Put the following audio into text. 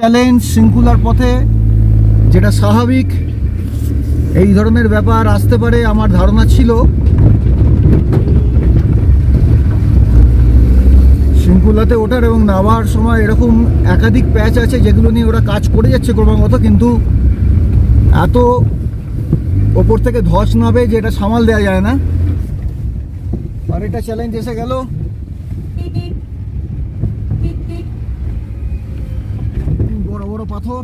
Challenge শৃঙ্খলার পথে, যেটা স্বাভাবিক এই ধরনের ব্যাপার আসতে পারে আমার ধারণা ছিল। শৃঙ্খলাতে ওঠার এবং নামার সময় এরকম একাধিক প্যাচ আছে যেগুলো নিয়ে ওরা কাজ করে যাচ্ছে ক্রমাগত, কিন্তু এত ওপর থেকে ধস নামবে যে এটা সামাল দেওয়া যায় না। আর এটা চ্যালেঞ্জ এসে গেল। বড় বড় পাথর।